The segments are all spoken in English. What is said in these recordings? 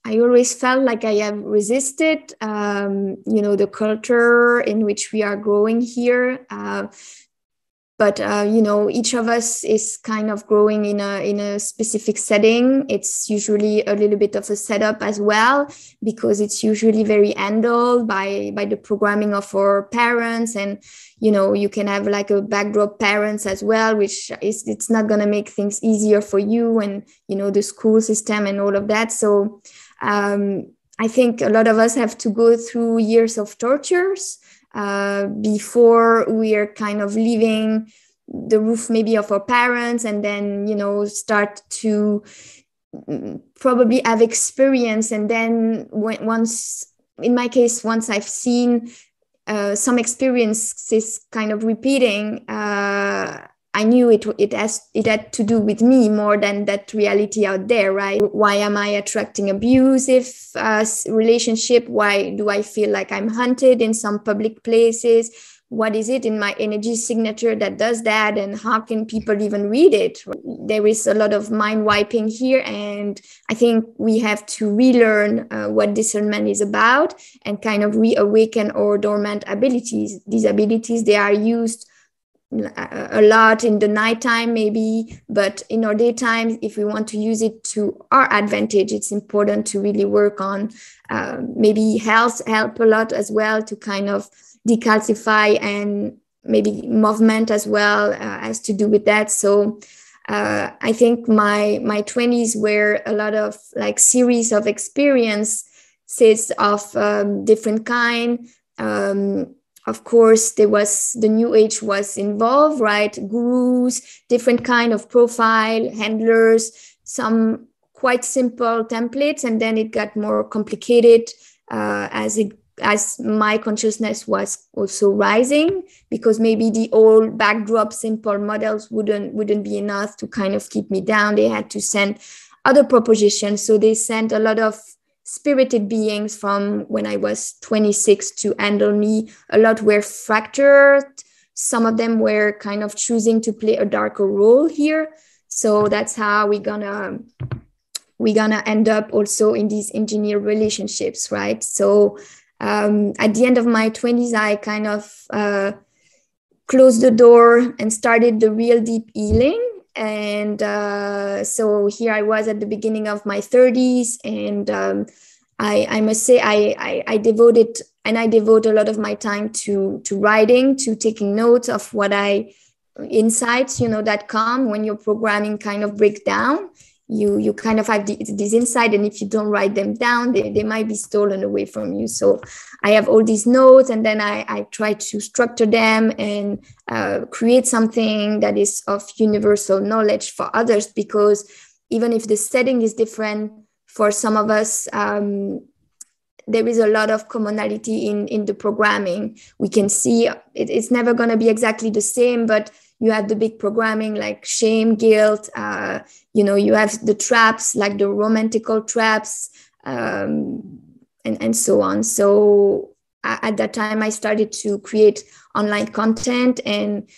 I always felt like I have resisted, the culture in which we are growing here. But each of us is kind of growing in a specific setting. It's usually a little bit of a setup as well, because it's usually very handled by the programming of our parents. And you can have like a backdrop parents as well, which it's not going to make things easier for you, and the school system and all of that. So I think a lot of us have to go through years of tortures before we are kind of leaving the roof maybe of our parents, and then start to probably have experience. And then once I've seen some experiences kind of repeating, I knew it had to do with me more than that reality out there, right? Why am I attracting abusive relationship? Why do I feel like I'm hunted in some public places? What is it in my energy signature that does that? And how can people even read it? There is a lot of mind wiping here. And I think we have to relearn what discernment is about, and kind of reawaken our dormant abilities. These abilities, they are used a lot in the nighttime maybe, but in our daytime, if we want to use it to our advantage, it's important to really work on maybe health help a lot as well, to kind of decalcify, and maybe movement as well has to do with that. So I think my 20s were a lot of like series of experiences of different kind. Of course, there was the new age was involved, right? Gurus, different kind of profile, handlers, some quite simple templates, and then it got more complicated as my consciousness was also rising, because maybe the old backdrop simple models wouldn't be enough to kind of keep me down. They had to send other propositions. So they sent a lot of spirited beings from when I was 26 to handle me. A lot were fractured. Some of them were kind of choosing to play a darker role here. So that's how we're gonna end up also in these engineer relationships, right? So at the end of my 20s, I kind of closed the door and started the real deep healing. And so here I was at the beginning of my 30s, and I must say I devote a lot of my time to writing, to taking notes of what insights, that come when your programming kind of breaks down. You kind of have this insight, and if you don't write them down, they might be stolen away from you. So I have all these notes, and then I try to structure them and create something that is of universal knowledge for others, because even if the setting is different for some of us, there is a lot of commonality in the programming. We can see it's never going to be exactly the same, but you have the big programming like shame, guilt, you have the traps, like the romantical traps, and so on. So at that time, I started to create online content and,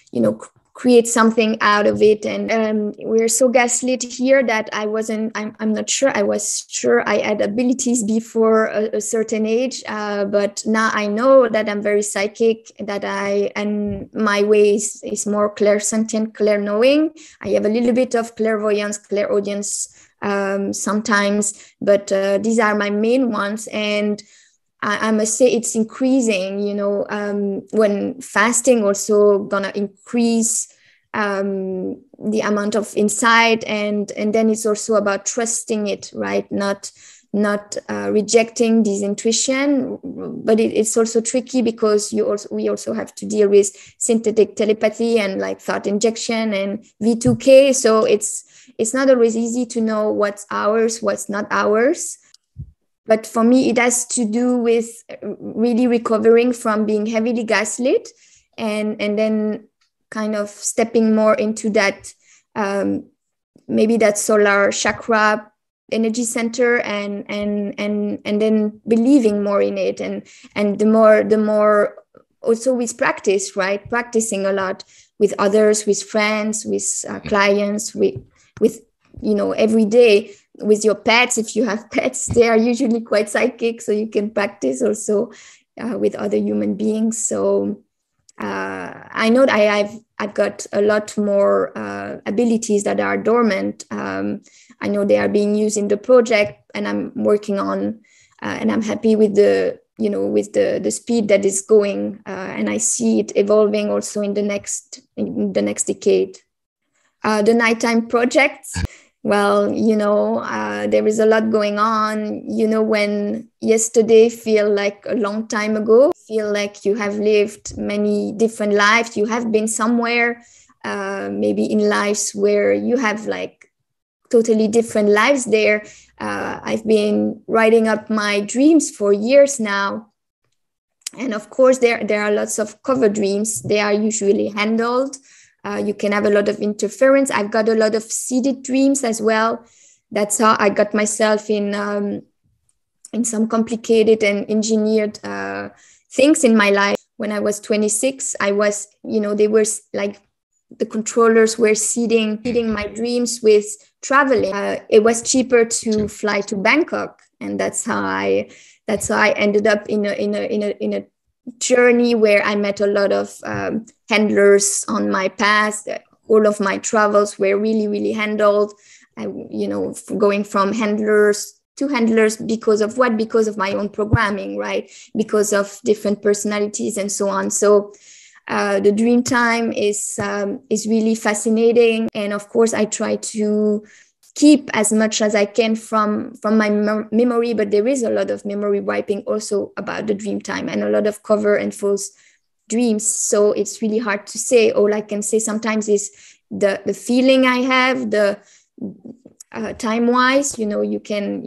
create something out of it. And we're so gaslit here that I'm not sure. I was sure I had abilities before a certain age, but now I know that I'm very psychic, and my way is more clairsentient, clair-knowing. I have a little bit of clairvoyance, clairaudience sometimes, but these are my main ones. And I must say it's increasing, when fasting also gonna increase the amount of insight, and then it's also about trusting it, right? Not rejecting this intuition, but it's also tricky because we also have to deal with synthetic telepathy and like thought injection and V2K. So it's not always easy to know what's ours, what's not ours. But for me, it has to do with really recovering from being heavily gaslit, and then kind of stepping more into that, maybe that solar chakra energy center, and then believing more in it, and the more also with practice, right? Practicing a lot with others, with friends, with clients, with every day. with your pets. If you have pets, they are usually quite psychic, so you can practice also with other human beings. So I know that I've got a lot more abilities that are dormant. I know they are being used in the project, and I'm working on, and I'm happy with the speed that is going, and I see it evolving also in the next decade. The nighttime projects. Well, there is a lot going on. When yesterday feel like a long time ago, feel like you have lived many different lives. You have been somewhere, maybe in lives where you have like totally different lives there. I've been writing up my dreams for years now. And of course, there are lots of cover dreams. They are usually handled. You can have a lot of interference. I've got a lot of seeded dreams as well. That's how I got myself in some complicated and engineered things in my life. When I was 26, I was, they were like, the controllers were seeding my dreams with traveling. It was cheaper to fly to Bangkok, and that's how I ended up in a journey where I met a lot of handlers on my path. All of my travels were really, really handled. Going from handlers to handlers because of what? Because of my own programming, right? Because of different personalities and so on. So the dream time is really fascinating, and of course I try to keep as much as I can from my memory, but there is a lot of memory wiping also about the dream time, and a lot of cover and false dreams. So it's really hard to say. All I can say sometimes is the feeling I have, the time-wise, you can,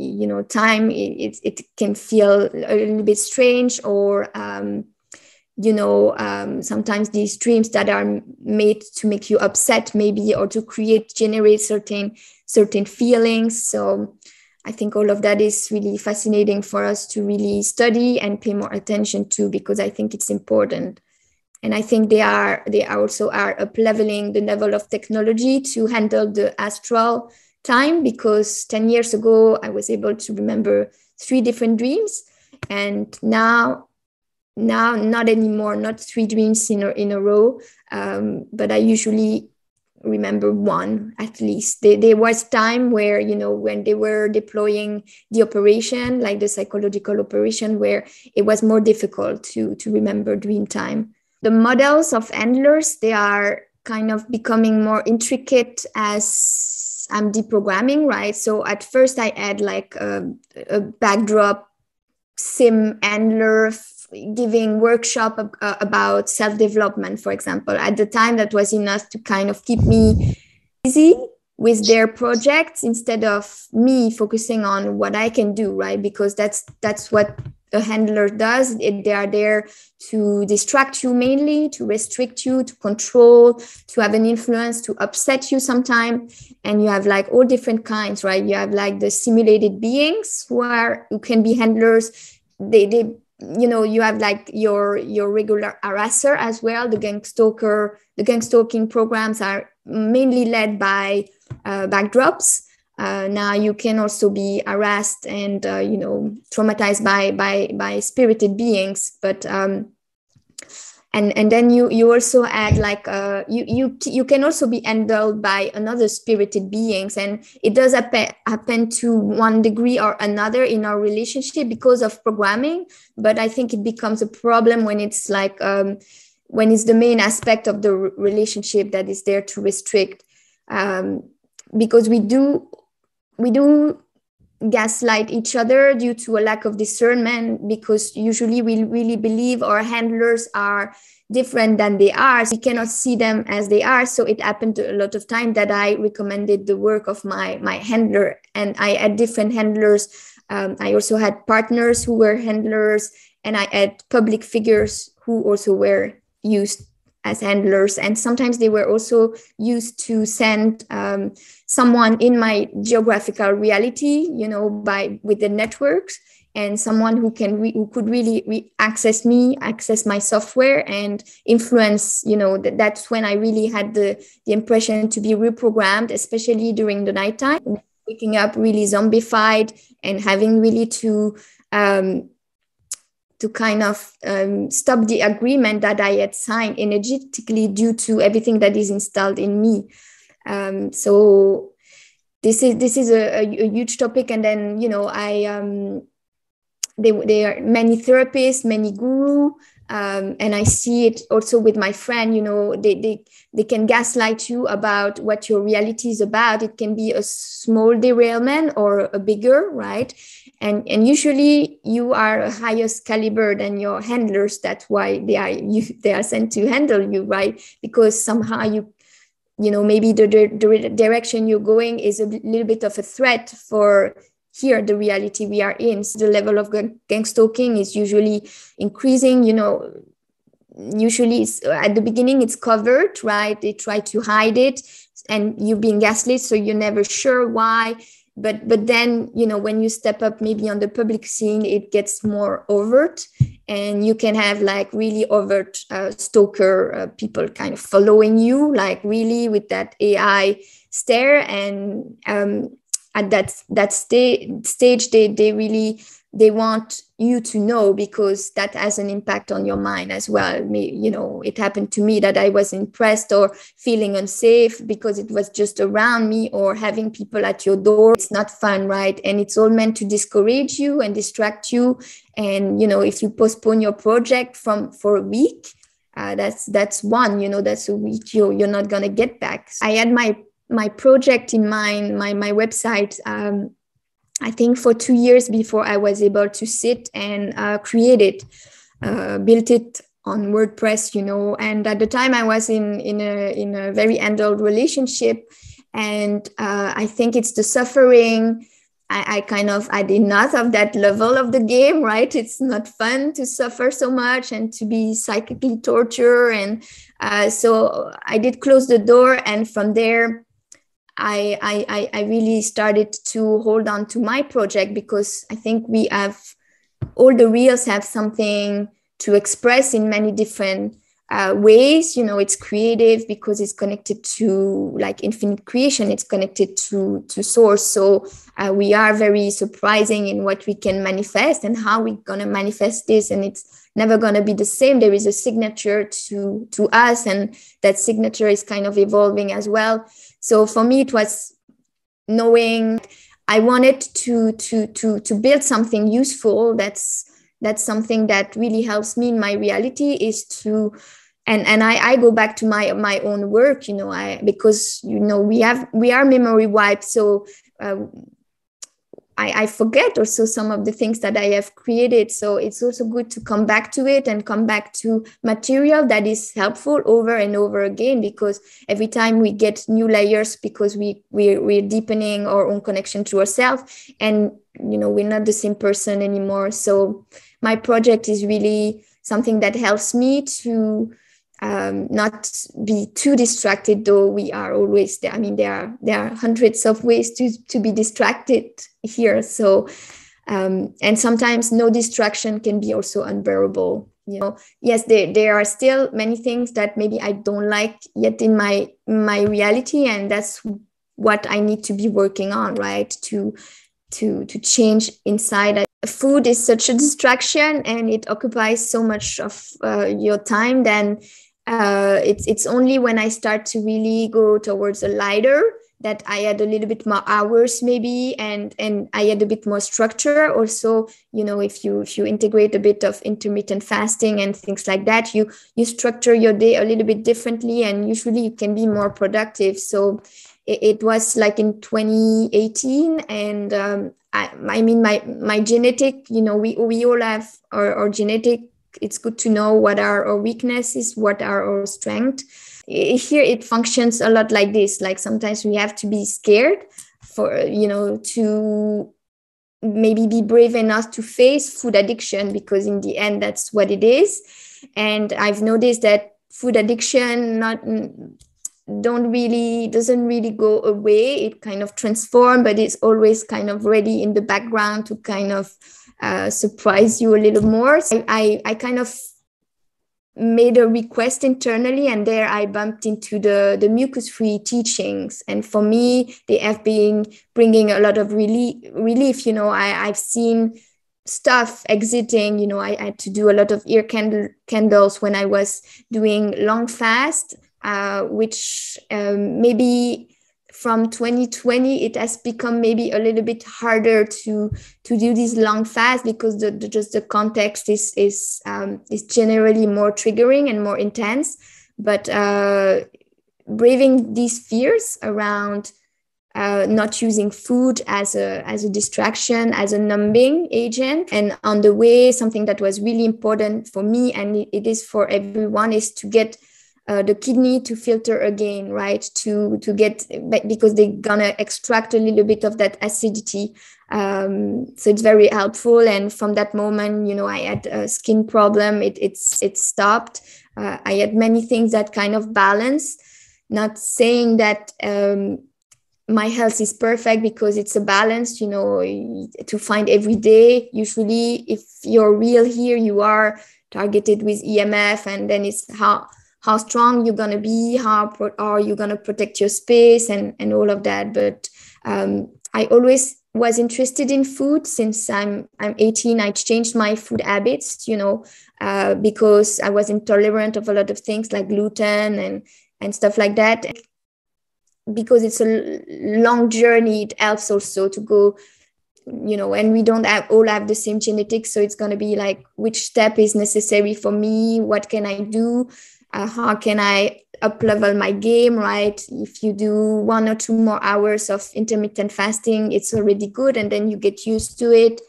time, it can feel a little bit strange, or sometimes these dreams that are made to make you upset maybe, or to generate certain feelings. So I think all of that is really fascinating for us to really study and pay more attention to, because I think it's important. And I think they also are up-leveling the level of technology to handle the astral time, because 10 years ago I was able to remember 3 different dreams, and now not anymore, not 3 dreams in a row, but I usually remember 1 at least. There was time where, when they were deploying the operation, like the psychological operation, where it was more difficult to remember dream time. The models of handlers, they are kind of becoming more intricate as I'm deprogramming, right? So at first I had like a backdrop sim handler giving workshop about self-development, for example. At the time, that was enough to kind of keep me busy with their projects instead of me focusing on what I can do, right? Because that's what a handler does. They are there to distract you mainly, to restrict you, to control, to have an influence, to upset you sometimes. And you have like all different kinds, right? You have like the simulated beings who can be handlers. You have like your regular harasser as well. The gangstalking programs are mainly led by backdrops. Now you can also be harassed and traumatized by spirited beings, but and then you also add like you can also be handled by another spirited beings, and it does happen to one degree or another in our relationship because of programming. But I think it becomes a problem when it's like when it's the main aspect of the relationship that is there to restrict, because we do gaslight each other due to a lack of discernment, because usually we really believe our handlers are different than they are. So we cannot see them as they are. So it happened a lot of time that I recommended the work of my handler, and I had different handlers. I also had partners who were handlers, and I had public figures who also were used as handlers, and sometimes they were also used to send someone in my geographical reality, with the networks, and someone who could really access my software and influence. That's when I really had the impression to be reprogrammed, especially during the nighttime. waking up really zombified and having really to kind of stop the agreement that I had signed energetically due to everything that is installed in me. So this is a huge topic. And then, you know, there are many therapists, many guru, and I see it also with my friend. You know, they can gaslight you about what your reality is about. It can be a small derailment or a bigger, right? And usually you are a highest caliber than your handlers. That's why they are sent to handle you, right? Because somehow you know, maybe the direction you're going is a little bit of a threat for here, the reality we are in. So the level of gangstalking is usually increasing. You know, usually at the beginning it's covered, right? They try to hide it, and you're being gaslit, so you're never sure why. But then, you know, when you step up maybe on the public scene, it gets more overt, and you can have like really overt stalker people kind of following you, like really with that AI stare. And at that stage, they want you to know, because that has an impact on your mind as well. You know, it happened to me that I was impressed or feeling unsafe because it was just around me, or having people at your door. It's not fun, right? And it's all meant to discourage you and distract you. And, you know, if you postpone your project for a week, that's one, you know, that's a week you're not going to get back. I had my project in mind, my website, I think for 2 years before I was able to sit and create it, built it on WordPress, you know. And at the time I was in a very handled relationship, and I think it's the suffering. I had enough of that level of the game, right? It's not fun to suffer so much and to be psychically tortured. And so I did close the door, and from there, I really started to hold on to my project, because I think all the reels have something to express in many different ways. You know, it's creative because it's connected to like infinite creation. It's connected to source. So we are very surprising in what we can manifest and how we're going to manifest this. And it's never going to be the same. There is a signature to us, and that signature is kind of evolving as well. So for me, it was knowing I wanted to build something useful. That's something that really helps me in my reality, is to, and I go back to my own work, you know, because, you know, we are memory wiped. So I forget also some of the things that I have created. So it's also good to come back to it and come back to material that is helpful over and over again, because every time we get new layers, because we're deepening our own connection to ourselves, and, you know, we're not the same person anymore. So my project is really something that helps me to not be too distracted, though we are always there. I mean, there are hundreds of ways to be distracted here. So, and sometimes no distraction can be also unbearable. You know, yes, there are still many things that maybe I don't like yet in my reality, and that's what I need to be working on, right? To change inside. Food is such a distraction, and it occupies so much of your time. Then it's only when I start to really go towards a lighter that I had a little bit more hours maybe, and I had a bit more structure. Also, you know, if you integrate a bit of intermittent fasting and things like that, you structure your day a little bit differently, and usually you can be more productive. So it was like in 2018, and I mean my genetic, you know, we all have our genetic. It's good to know what are our weaknesses, what are our strengths. Here it functions a lot like this. Like sometimes we have to be scared for, you know, to maybe be brave enough to face food addiction, because in the end that's what it is. And I've noticed that food addiction doesn't really go away. It kind of transforms, but it's always kind of ready in the background to kind of surprise you a little more. So I kind of made a request internally, and there I bumped into the mucus-free teachings. And for me, they have been bringing a lot of relief. I've seen stuff exiting. I had to do a lot of ear candles when I was doing long fast, which maybe from 2020 it has become maybe a little bit harder to do these long fasts, because just the context is generally more triggering and more intense. But braving these fears around not using food as a distraction, as a numbing agent. And on the way, something that was really important for me, and it is for everyone, is to get the kidney to filter again, right? To get, because they're gonna extract a little bit of that acidity. So it's very helpful. And from that moment, I had a skin problem. It stopped. I had many things that kind of balance. Not saying that my health is perfect, because it's a balance, to find every day. Usually, if you're real here, you are targeted with EMF, and then it's how strong you're going to be, how are you going to protect your space, and all of that. But I always was interested in food. Since I'm 18, I changed my food habits, because I was intolerant of a lot of things like gluten and stuff like that. Because it's a long journey, it helps also to go, and we don't all have the same genetics. So it's going to be like, which step is necessary for me? What can I do? How can I up-level my game, right? If you do 1 or 2 more hours of intermittent fasting, it's already good, and then you get used to it.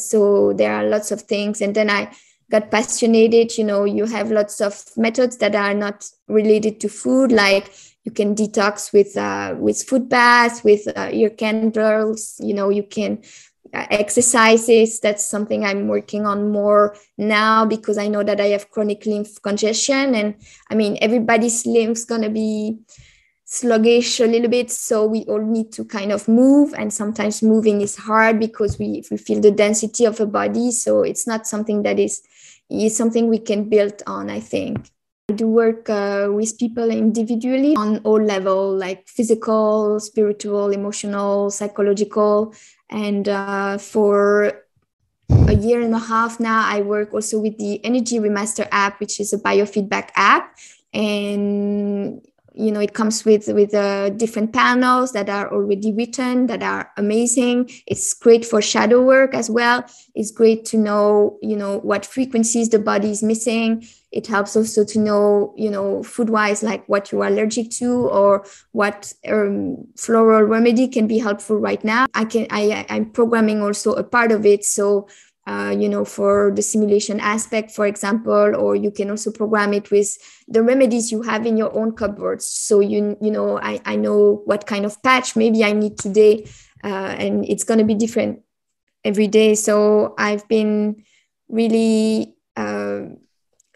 So there are lots of things. And then I got passionate. You have lots of methods that are not related to food, like you can detox with food baths, with ear candles. You can exercises. That's something I'm working on more now, because I know that I have chronic lymph congestion, and everybody's lymph's gonna be sluggish a little bit, so we all need to kind of move, and sometimes moving is hard because we feel the density of a body. So it's not something that is something we can build on, I think. I do work with people individually on all levels, like physical, spiritual, emotional, psychological. And for a year and a half now, I work also with the Energy Remaster app, which is a biofeedback app. And it comes with different panels that are already written, that are amazing. It's great for shadow work as well. It's great to know, what frequencies the body is missing. It helps also to know, food-wise, like what you are allergic to, or what floral remedy can be helpful right now. I'm programming also a part of it. So, for the simulation aspect, for example, or you can also program it with the remedies you have in your own cupboards. So, I know what kind of patch maybe I need today, and it's going to be different every day. So I've been really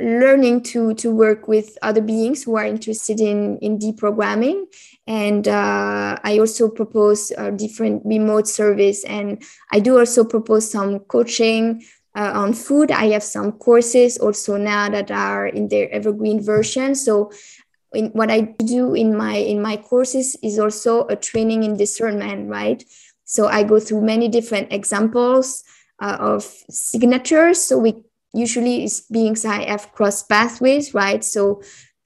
learning to work with other beings who are interested in deprogramming. And I also propose a different remote service. And I do also propose some coaching on food. I have some courses also now that are in their evergreen version. So what I do in my courses is also a training in discernment, right? So I go through many different examples of signatures. So we usually is beings I have cross pathways, right? So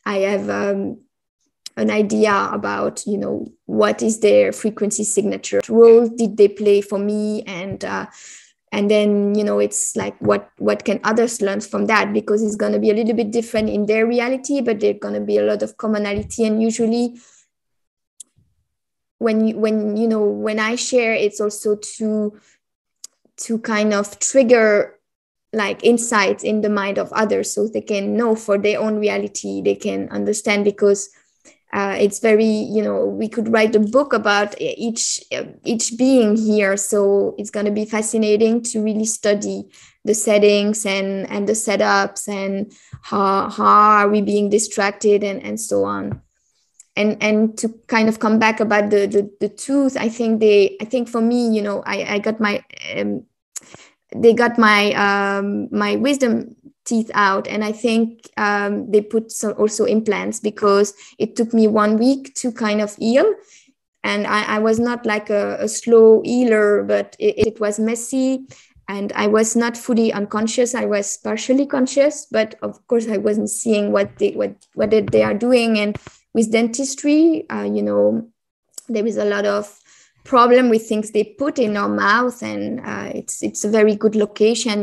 I have an idea about, what is their frequency signature, what role did they play for me, and then, it's like what can others learn from that, because it's going to be a little bit different in their reality, but there's going to be a lot of commonality. And usually when I share, it's also to kind of trigger like insights in the mind of others, so they can know for their own reality, they can understand. Because it's very, we could write a book about each being here. So it's going to be fascinating to really study the settings and the setups, and how are we being distracted, and so on. And to kind of come back about the tooth, I think for me, I got my they got my wisdom teeth out. And I think they put some also implants, because it took me 1 week to kind of heal. And I was not like a slow healer, but it was messy. And I was not fully unconscious. I was partially conscious, but of course I wasn't seeing what they are doing. And with dentistry, there is a lot of problem with things they put in our mouth, and it's a very good location.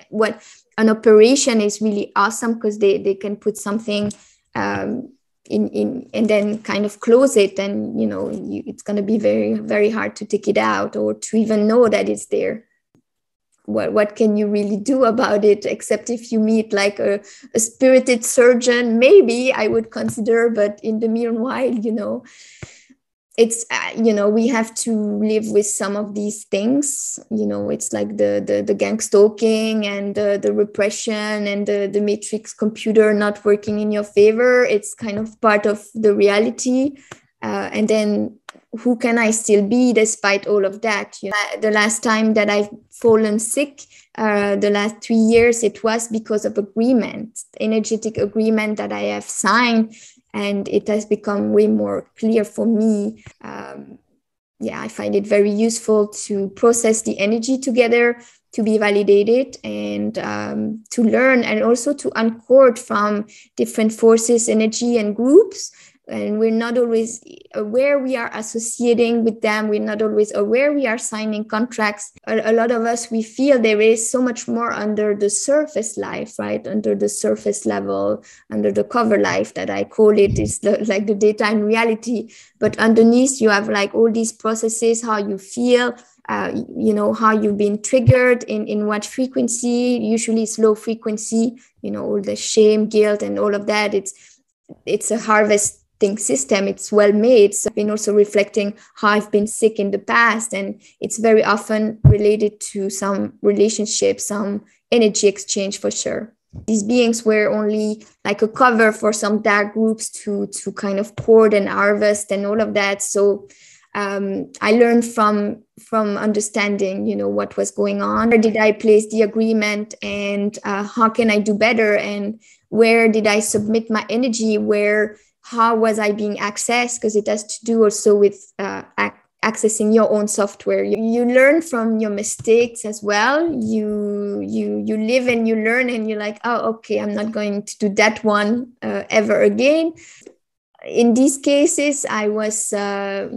What an operation is really awesome, because they can put something in and then kind of close it, and it's going to be very, very hard to take it out, or to even know that it's there. What can you really do about it, except if you meet like a spirited surgeon? Maybe I would consider, but in the meanwhile, it's we have to live with some of these things. It's like the gangstalking and the repression and the matrix computer not working in your favor. It's kind of part of the reality. And then who can I still be despite all of that? The last time that I've fallen sick, the last 3 years, it was because of energetic agreement that I have signed. And it has become way more clear for me. I find it very useful to process the energy together, to be validated, and to learn, and also to uncord from different forces, energy, and groups. And we're not always aware we are associating with them. We're not always aware we are signing contracts. A lot of us, we feel there is so much more under the surface life, right? Under the surface level, under the cover life that I call it, is like the daytime reality. But underneath, you have like all these processes, how you feel, how you've been triggered, in what frequency, usually it's low frequency, all the shame, guilt, and all of that. It's a harvesting system. It's well made. So I've been also reflecting how I've been sick in the past, and it's very often related to some relationship, some energy exchange, for sure. These beings were only like a cover for some dark groups to kind of court and harvest and all of that. So I learned from understanding, what was going on. Where did I place the agreement, and how can I do better? And where did I submit my energy? How was I being accessed? Because it has to do also with accessing your own software. You learn from your mistakes as well. You live and you learn, and you're like, oh, okay, I'm not going to do that one ever again. In these cases, I was, I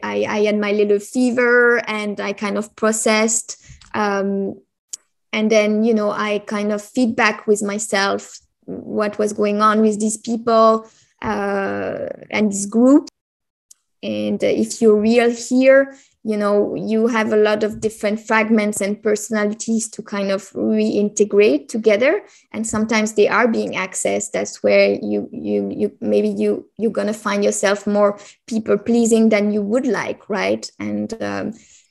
had my little fever, and I kind of processed. And then, I kind of feedback with myself what was going on with these people and this group. And if you're real here, you have a lot of different fragments and personalities to kind of reintegrate together. And sometimes they are being accessed. That's where you're going to find yourself more people pleasing than you would like, right? And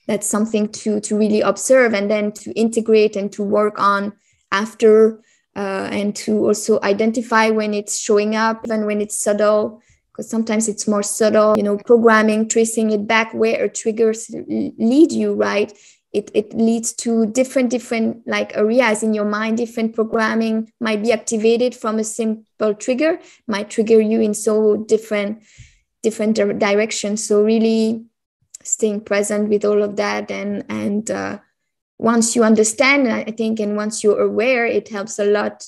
that's something to really observe, and then to integrate and to work on after, and to also identify when it's showing up, even when it's subtle. Because sometimes it's more subtle, programming, tracing it back where triggers lead you, right? It leads to different like areas in your mind. Different programming might be activated from a simple trigger, might trigger you in so different directions. So really staying present with all of that, and once you understand, I think, and once you're aware, it helps a lot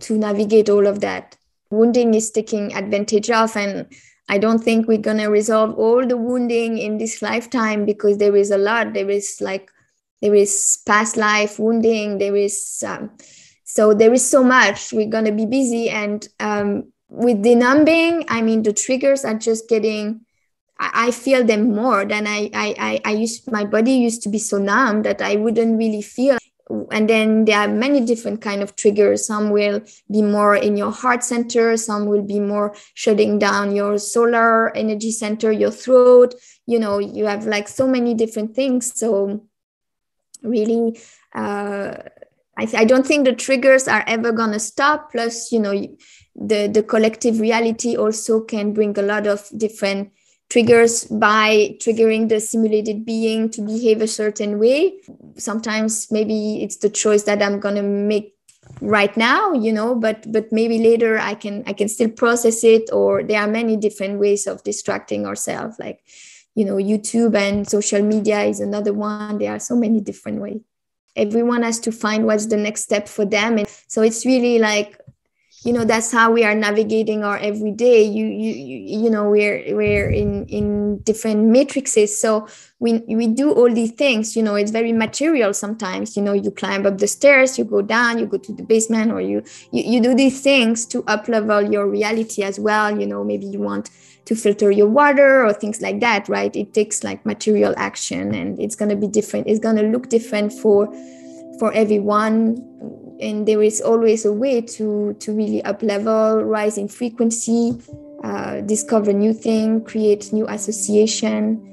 to navigate all of that. Wounding is taking advantage of, and I don't think we're going to resolve all the wounding in this lifetime, because there is a lot. There is past life wounding. There is so much. We're going to be busy, and with the numbing, the triggers are just getting. I feel them more than my body used to be so numb that I wouldn't really feel. And then there are many different kind of triggers. Some will be more in your heart center. Some will be more shutting down your solar energy center, your throat. You have like so many different things. So really, I don't think the triggers are ever going to stop. Plus, the collective reality also can bring a lot of different triggers by triggering the simulated being to behave a certain way. Sometimes maybe it's the choice that I'm going to make right now, but maybe later I can still process it, or there are many different ways of distracting ourselves, like YouTube and social media is another one. There are so many different ways. Everyone has to find what's the next step for them, and so it's really like, that's how we are navigating our everyday. We're in different matrices, so we do all these things. It's very material sometimes. You climb up the stairs, you go down, you go to the basement, or you do these things to up level your reality as well. Maybe you want to filter your water or things like that, right? It takes like material action, and it's going to be different. It's going to look different for everyone, and there is always a way to really up level, rise in frequency, discover new things, create new association.